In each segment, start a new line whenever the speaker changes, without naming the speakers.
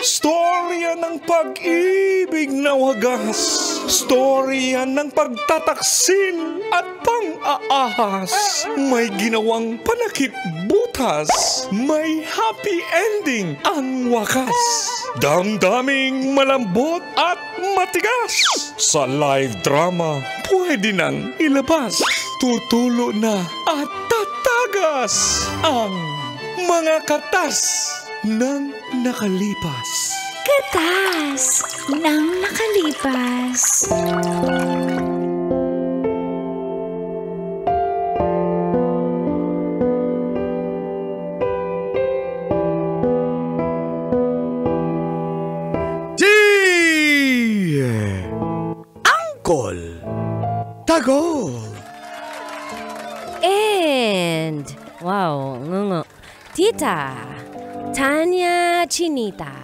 Storya ng pag-ibig na wagas. Storya ng pagtataksil at pang-aahas. May ginawang panakip butas. May happy ending ang wakas. Damdaming malambot at matigas. Sa live drama, pwede nang ilabas. Tutulo na at tatagas ang mga katas ng nakalipas.
Katas ng nakalipas.
Angkol Tagol.
And wow, Tita Tanya Chinita.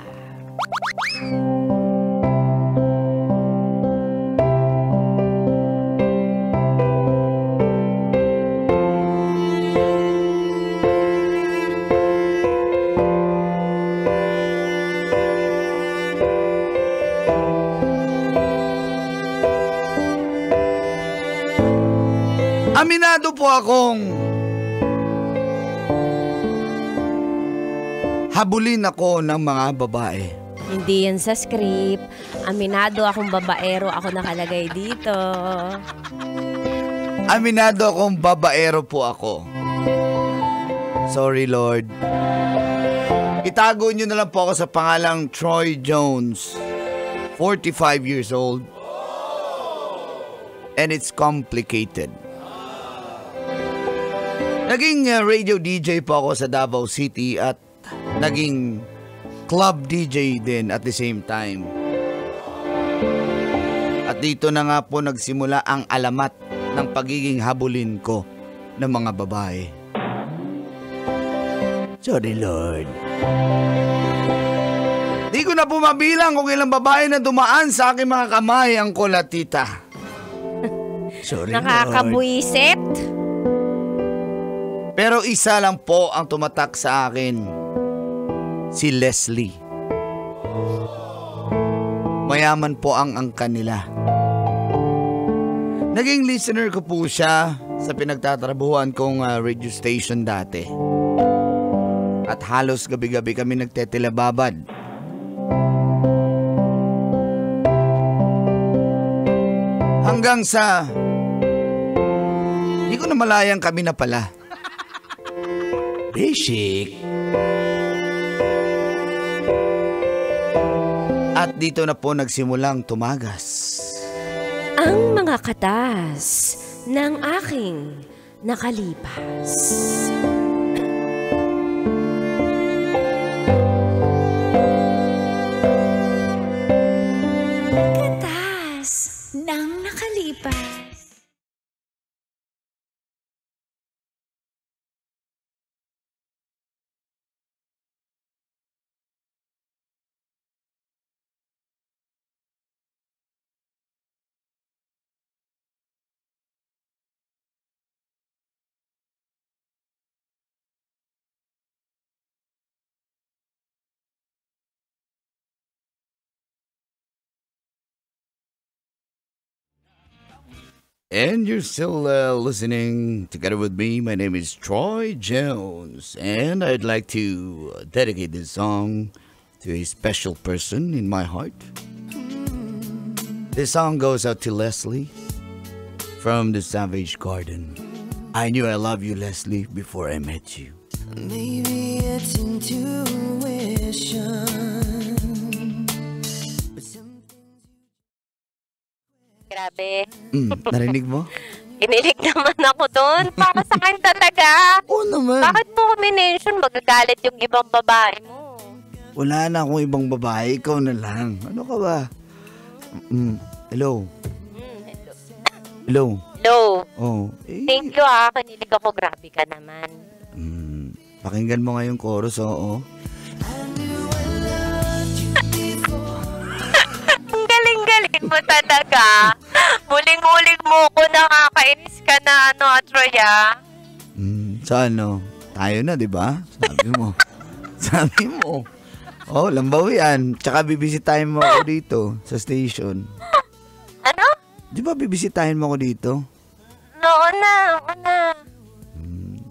Aminado po akong habulin ako ng mga babae.
Hindi yan sa script. Aminado akong babaero ako nakalagay dito.
Aminado akong babaero po ako. Sorry, Lord. Itago nyo na lang po ako sa pangalang Troy Jones. 45 years old. And it's complicated. Naging radio DJ po ako sa Davao City at naging club DJ din at the same time. At dito na nga po nagsimula ang alamat ng pagiging habulin ko ng mga babae. Sorry, Lord. Di ko na po mabilang kung ilang babae na dumaan sa aking mga kamay, Angkol at Tita. Sorry,
Nakakabuisit.
Lord. Pero isa lang po ang tumatak sa akin. Si Leslie. Mayaman po ang angkan nila. Naging listener ko po siya sa pinagtatrabuhan kong radio station dati. At halos gabi-gabi kami nagtetelebabad. Hanggang sa hindi ko na malayang kami na pala. Basic. At dito na po nagsimulang tumagas
Ang mga katas ng aking nakalipas.
Katas ng nakalipas.
And you're still listening together with me. My name is Troy Jones. And I'd like to dedicate this song to a special person in my heart. This song goes out to Leslie from the Savage Garden. I knew I loved you, Leslie, before I met you.
Maybe it's intuition.
Grabe.
Narinig mo?
Kinilig naman ako doon. Para sa akin talaga.
Oo naman.
Bakit mo minention magagalit yung ibang babae mo?
Wala na akong ibang babae. Ikaw na lang. Ano ka ba? Hello? Hello?
Hello.
Oh.
Thank you ah. Kinilig ako. Grabe ka naman.
Pakinggan mo nga yung chorus, oo.
Ang galing-galing mo talaga. Muling-muling mo ko, nakakainis ka na Troy ah.
Sa ano? Tayo na, di ba? Sabi mo. Sabi mo. Oh, lambaw yan. Tsaka bibisitahin mo ako dito sa station.
Ano?
Di ba bibisitahin mo ako dito?
Oo na.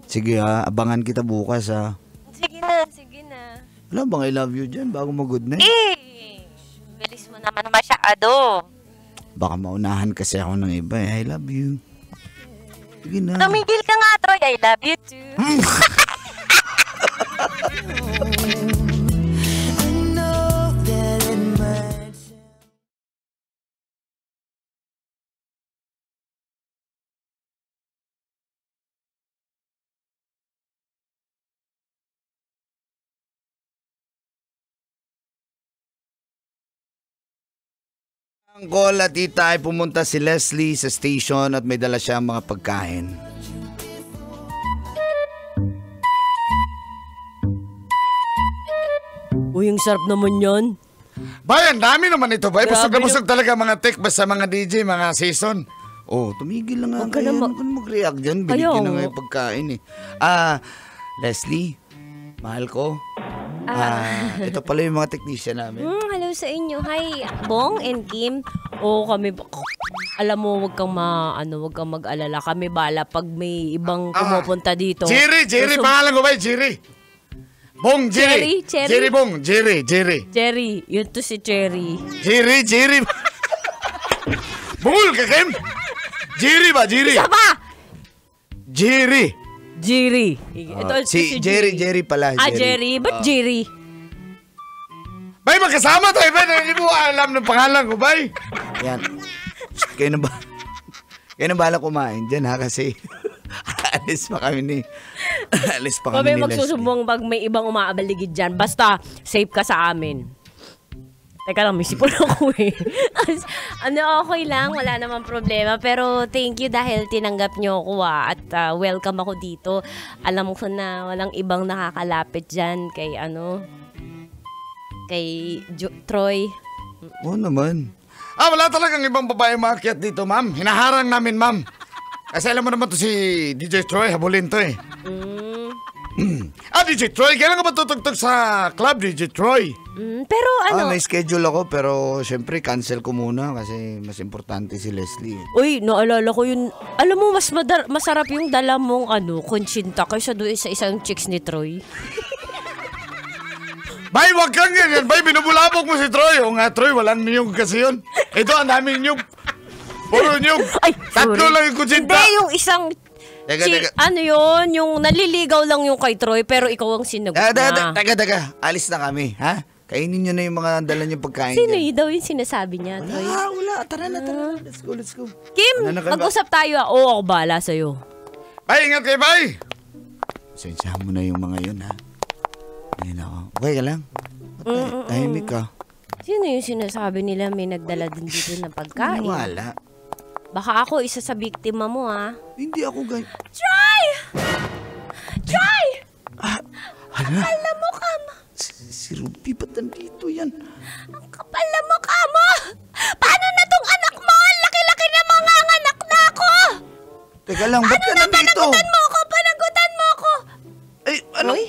Sige ha, abangan kita bukas ha.
Sige na.
Wala bang I love you dyan bago mag-good night?
Bilis mo naman masyado.
Baka maunahan kasi ako ng iba eh. I love you. Sige na.
Tumigil ka nga, Troy. I love you too.
I know that it might.
Ang call at tita ay pumunta si Leslie sa station at may dala siyang mga pagkain.
Uy, ang sarap naman yan.
Bayan, dami naman ito, bay. Busog na
Grabe
busog talaga mga tech sa mga DJ, mga season.
Oh, tumigil lang nga
Huwag ka
kayo.
na
Huwag ka na mag-react dyan.
Kaya
Binigyan na
nga.
nga yung pagkain eh. Leslie, mahal ko. Ito pala yung mga technician namin.
Hello sa inyo. Hi, Bong and Kim. Oo, kami, alam mo, wag kang mag-alala. Kami bala pag may ibang pumupunta dito.
Jerry, pangalan ko ba? Jerry. Bong, Jerry.
Cherry?
Bong, Jerry.
Jerry, yun to si Cherry.
Jerry. Bungol ka, Kim? Jerry ba?
Isa pa!
Jerry.
Ito,
Si Jerry pala.
Jerry. Ba't Jerry?
Bay, magkasama tayo, bay. Hindi mo alam ng pangalan ko, bay.
Yan. Kayo na bala kumain dyan ha kasi alis pa kami ni
Kami magsusumbong pag may ibang umaabaligid dyan. Basta, safe ka sa amin. Teka lang, may sipon ako eh. Okay lang, wala namang problema. Pero thank you dahil tinanggap nyo ako at welcome ako dito. Alam ko na walang ibang nakakalapit dyan kay Troy.
Oo naman.
Wala talagang ibang babae maakyat dito, ma'am. Hinaharang namin, ma'am. Kasi alam mo naman to si DJ Troy, habulin to eh. DJ Troy, kailan ka ba tutugtog sa club, DJ Troy?
Pero
May schedule ako pero syempre cancel ko muna kasi mas importante si Leslie.
Uy, naalala ko yun. Alam mo, masarap yung dala mong konsinta kaysa doon sa isang chicks ni Troy.
Bay, wag kang ganyan. Bay, binubulabog mo si Troy. O nga, Troy, walang niyog kasi yun. Ito, ang daming niyog. Puro niyog.
Ay,
Tatlo
sorry.
lang yung kutsinta.
Hindi, yung isang...
Teka.
Yun? Yung naliligaw lang yung kay Troy pero ikaw ang sinagot na.
Teka. Alis na kami, ha? Kainin nyo na yung mga dala nyo pagkain
Sino
dyan.
yun daw yung sinasabi niya, Troy?
Wala. Tara na. Let's go.
Kim,
Wala na kayo
mag-usap tayo. Oo, ako bahala sa'yo.
Bay, ingat kayo, bay.
Sensyahan mo na yung mga yun, ha? Ayun ako. Okay ka lang? Tahimik ka.
Sino yung sinasabi nila may nagdala din dito ng pagkain?
Wala.
Baka ako isa sa biktima mo, ha?
Hindi ako ganyan.
Troy!
Hala?
Alam mo ka mo.
Si Ruby, ba't nandito yan?
Ang kapal na mukha mo! Paano na tong anak mo? Ang laki-laki na mga anak na ako!
Teka lang, ba't ka nandito?
Panagutan mo ako!
Eh, anong?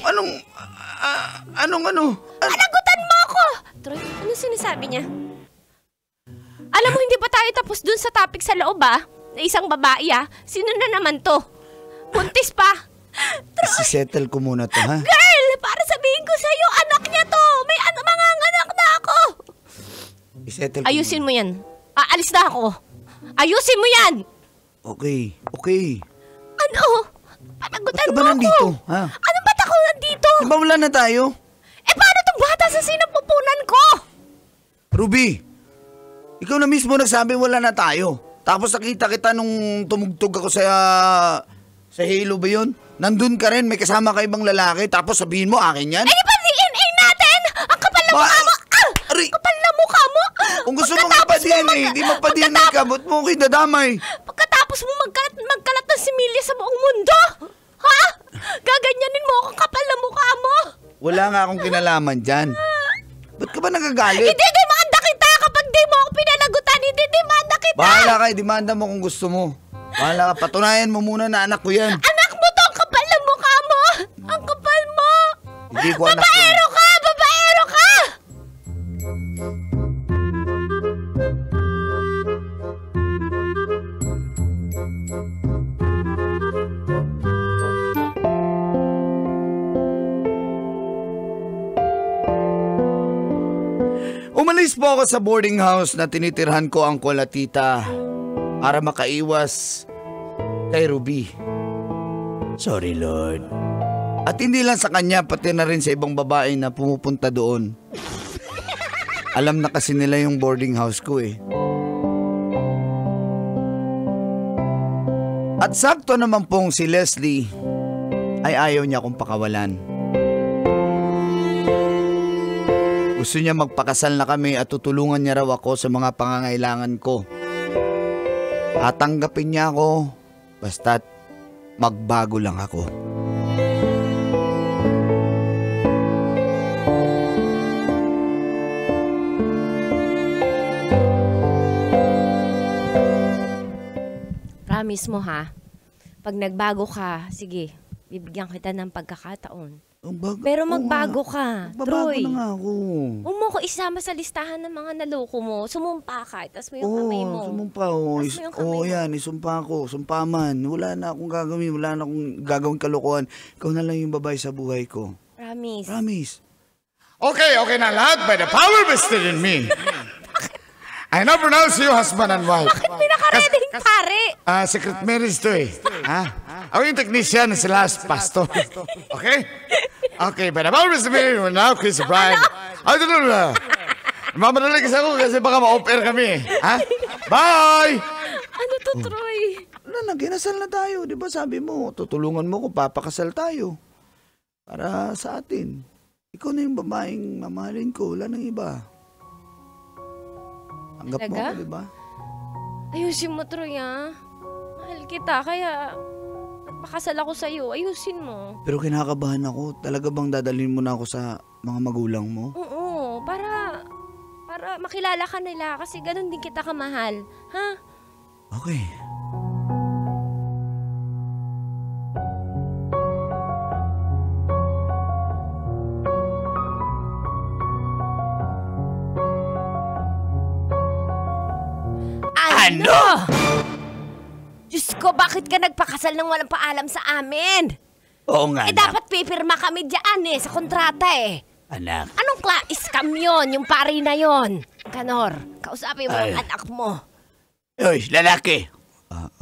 Panagutan mo ako! Troy, ano sinasabi niya? Alam mo, hindi pa tayo tapos dun sa topic sa loob, na isang babae, Sino na naman to? Buntis pa!
Isisettle ko muna to, ha?
Girl! Para sabihin ko sa'yo, anak niya to! May mga anak na ako!
Isettle ko
Ayusin mo yan. Aalis na ako. Ayusin mo yan!
Okay.
Ano? Panagutan
Ba't ka
mo
ba
ako!
nandito, ha?
Ano ba't ako nandito?
Di ba wala na tayo?
Paano tong bata sa sinapupunan ko?
Ruby, ikaw na mismo nagsabi wala na tayo. Tapos nakita kita nung tumugtog ako sa Halo ba yun? Nandun ka rin, may kasama ka ibang lalaki. Tapos sabihin mo, akin yan?
Di ba DNA natin? Ang kapal na mukha mo!
Aray!
Kapal na mukha mo!
Kung gusto mong ipa-DNA, di magpa-DNA ka. Ba't mo ako'y dadamay?
Pagkatapos mo magkalat ng similya sa buong mundo! Ha? Gaganyanin mo akong kapal na mukha mo!
Wala nga akong kinalaman dyan. Ba't ka ba nagagalit?
Hindi demanda kita kapag di mo ako pinanagutan! Hindi demanda kita!
Bahala ka, demanda mo kung gusto mo. Bahala ka, patunayan mo muna na anak ko yan.
Anak mo to! Ang kapal na mukha mo! Ang kapal mo!
Hindi ko anak yan.
Babaero ka! Babaero ka!
Umalis po ako sa boarding house na tinitirhan ko ang Kuya Tita para makaiwas kay Ruby. Sorry, Lord. At hindi lang sa kanya, pati na rin sa ibang babae na pumupunta doon. Alam na kasi nila yung boarding house ko eh. At sakto naman pong si Leslie ay ayaw niya akong pakawalan. Gusto niya magpakasal na kami at tutulungan niya raw ako sa mga pangangailangan ko. Tatanggapin niya ako, basta't magbago lang ako.
Promise mo ha, pag nagbago ka, sige, bibigyan kita ng pagkakataon. Pero magbago ka, Troy.
Magbabago na nga ako.
Huwag mo ko isama sa listahan ng mga naloko mo. Sumumpa ka, itas mo yung kamay mo.
Sumumpa.
Taas mo yung kamay mo.
Yan, isumpa ako. Sumpa man. Wala na akong gagawin. Wala na akong gagawin kalokohan. Ikaw na lang yung babae sa buhay ko.
Promise.
Promise.
Okay na lahat by the power vested in me. I now pronounce you husband and wife.
Pinaka-ready pare.
Secret marriage to eh. Ha? Ako yung technician, sila as pastor. Okay? Okay, but I'm always the married one now, Chris Bride. I don't know. Mamadali kasi ako kasi baka ma-off-air kami. Ha? Bye!
Ano to, Troy?
Ginasal na tayo. Di ba sabi mo, tutulungan mo ko, papakasal tayo. Para sa atin. Ikaw na yung babaeng mamahalin ko. Wala nang iba. Tanggap mo
Talaga?
ako, di ba?
Ayusin mo, Troy, ha? Mahal kita, kaya nagpakasal ako sa'yo. Ayusin mo.
Pero kinakabahan ako. Talaga bang dadalhin mo na ako sa mga magulang mo?
Oo, para makilala ka nila kasi ganun din kita kamahal. Ha?
Okay.
Ano? Diyos ko, bakit ka nagpakasal ng walang paalam sa amin?
Oo nga,
Dapat pipirma kami dyan sa kontrata
Anak.
Anong scam yun, yung pari na yun? Kanor, kausapin mo ang anak mo.
Uy, lalaki.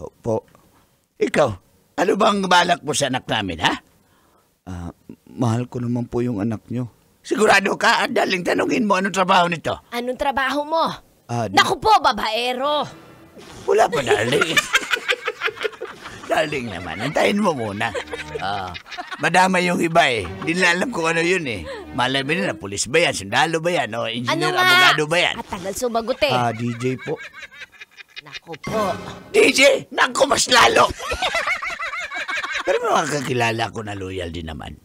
Opo. Ikaw, ano bang balak mo sa anak namin, ha? Mahal ko naman po yung anak nyo. Sigurado ka? Daling tanungin mo, anong trabaho nito?
Anong trabaho mo?
Naku
po, babaero.
Wala pa, darling. Darling naman, antayin mo muna. Madama yung iba Hindi na alam kung ano yun Malay mo na, pulis ba yan, sundalo ba yan, o engineer, abogado ba yan?
At tagal sumagot
DJ po.
Naku po.
DJ? Naku, mas lalo. Pero makakakilala ko na loyal din naman.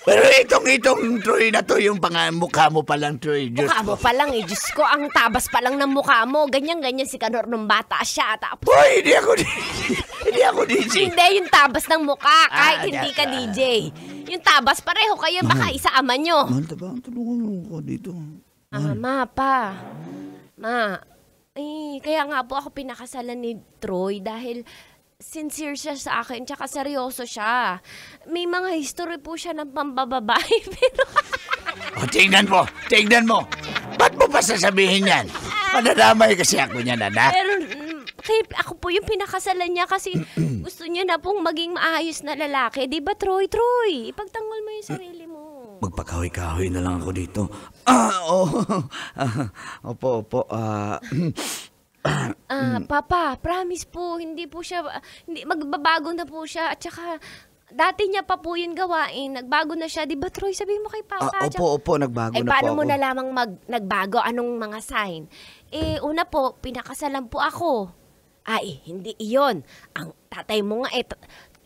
Pero itong Troy na to, yung mukha mo pa lang, Troy.
Mukha mo pa lang Diyos ko, ang tabas pa lang ng mukha mo. Ganyan-ganyan si Kanor nung bata siya. Tapos,
Hoy, hindi ako DJ.
Hindi, yung tabas ng mukha, kahit hindi ka DJ. Yung tabas, pareho kayo, baka isa ama nyo.
Mahal, tulungan mo ko dito.
Ma, kaya nga po ako pinakasalan ni Troy dahil sincere siya sa akin, tsaka seryoso siya. May mga history po siya ng pambababae, pero...
Tingnan mo. Ba't mo pa sasabihin yan? Madadamay kasi ako niyan, anak.
Pero ako po yung pinakasalan niya kasi gusto niya na pong maging maayos na lalaki. Di ba, Troy? Ipagtanggol mo yung sarili mo.
Magpakahoy-kahoy na lang ako dito. Opo.
Papa, promise po, hindi magbabago na po siya. At saka, dati niya pa po yun gawain. Nagbago na siya. Di ba, Troy? Sabihin mo kay Papa.
Opo, nagbago na po ako.
Paano mo na lamang nagbago? Anong mga sign? Una po, pinakasalan po ako. Hindi iyon. Ang tatay mo nga,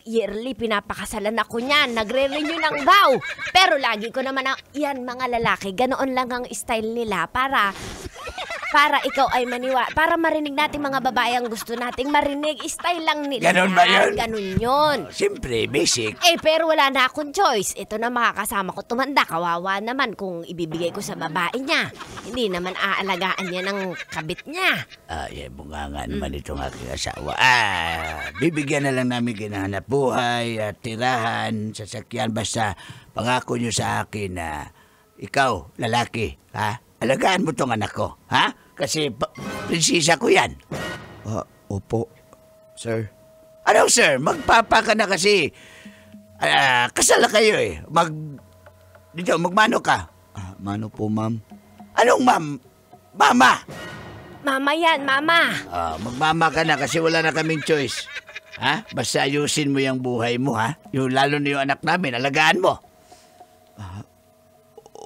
yearly pinapakasalan ako niyan. Nagre-renew ng vow. Pero lagi ko naman, yan mga lalaki, ganoon lang ang style nila para ikaw ay para marinig natin mga babae ang gusto nating marinig. Style lang nila.
Ganon ba yun?
Ganon yun.
Siyempre, basic.
Pero wala na akong choice. Ito na makakasama ko tumanda. Kawawa naman kung ibibigay ko sa babae niya. Hindi naman aalagaan niya ng kabit niya.
Bunga nga naman itong aking asawa. Bibigyan na lang namin kinahanap buhay at tirahan, sasakyan. Basta pangako nyo sa akin na ikaw, lalaki, alagaan mo tong anak ko, ha? Kasi prinsesa ko yan.
Opo, sir.
Ano, sir? Magpapa ka na kasi. Kasal na kayo eh. Magmano ka?
Mano po, ma'am?
Anong ma'am? Mama!
Mama yan, mama.
Magmama ka na kasi wala na kaming choice. Ha? Basta ayusin mo yung buhay mo, ha? Lalo na yung anak namin, alagaan mo.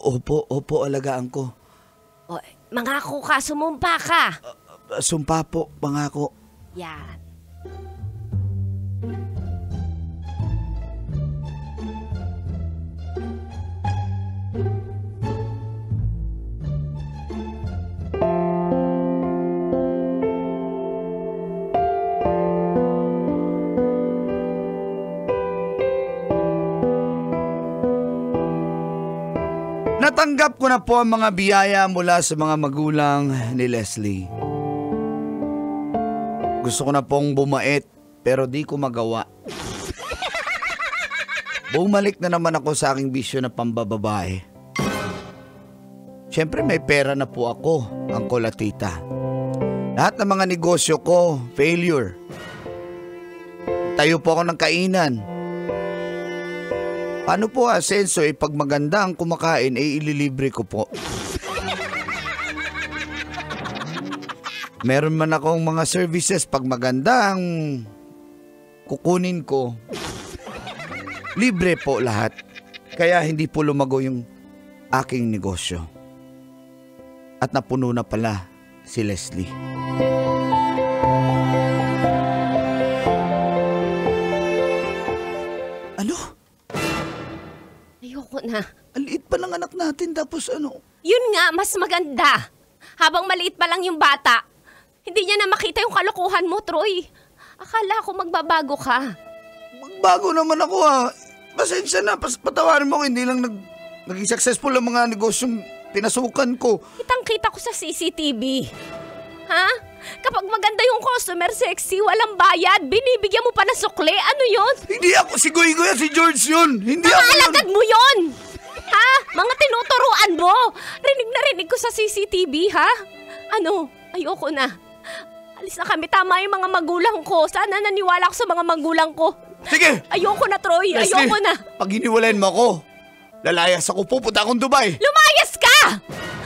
Opo, alagaan ko.
O, mangako ka, sumumpa ka.
Sumpa po, pangako.
Yan.
Natanggap ko na po ang mga biyaya mula sa mga magulang ni Leslie. Gusto ko na pong bumait pero di ko magawa. Bumalik na naman ako sa aking bisyo na pambababae. Siyempre may pera na po ako, Uncle at Tita. Lahat ng mga negosyo ko, failure. Tayo po ako ng kainan. Paano po asenso pag maganda ang kumakain ililibre ko po? Meron man akong mga services pag maganda ang kukunin ko. Libre po lahat. Kaya hindi po lumago yung aking negosyo. At napuno na pala si Leslie. Ano?
Ayoko na.
Ang liit pa ng anak natin tapos ano?
Yun nga, mas maganda. Habang maliit pa lang yung bata, hindi niya na makita yung kalokohan mo, Troy. Akala ko magbabago ka.
Magbago naman ako ha. Pasensya na, patawarin mo ko, hindi lang naging successful ang mga negosyong pinasukan ko.
Kitang-kita ko sa CCTV. Ha? Kapag maganda yung customer, sexy, walang bayad, binibigyan mo pa ng sukle, ano yun?
Hindi ako si Goy-Goy, si George yun. Hindi ako yun.
Alagad mo yun! Ha? Mga tinuturuan mo! Rinig na rinig ko sa CCTV, ha? Ano? Ayoko na. Alis na kami, tama yung mga magulang ko. Sana naniwala ako sa mga magulang ko.
Sige!
Ayoko na, Troy.
Leslie,
Ayoko na.
pag hiniwalayan mo ako, lalayas ako, pupunta akong Dubai.
Lumayas ka!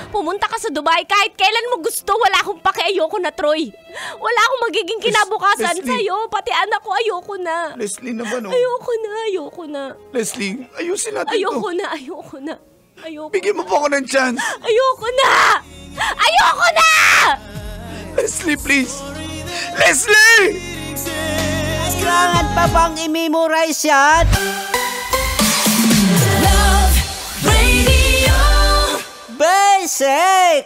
Pumunta ka sa Dubai kahit kailan mo gusto. Wala akong pake. Ayoko na, Troy. Wala akong magiging kinabukasan
Leslie.
sa'yo. Pati anak ko, ayoko na.
Leslie naman, oh.
Ayoko na.
Leslie, ayusin natin
Ayoko
to.
na. Ayoko.
Bigyan mo po ako ng chance.
Ayoko na! Ayoko na!
Leslie, please. Leslie!
Kailangan pa bang i-memorize yan?
Love Radio.
Basic!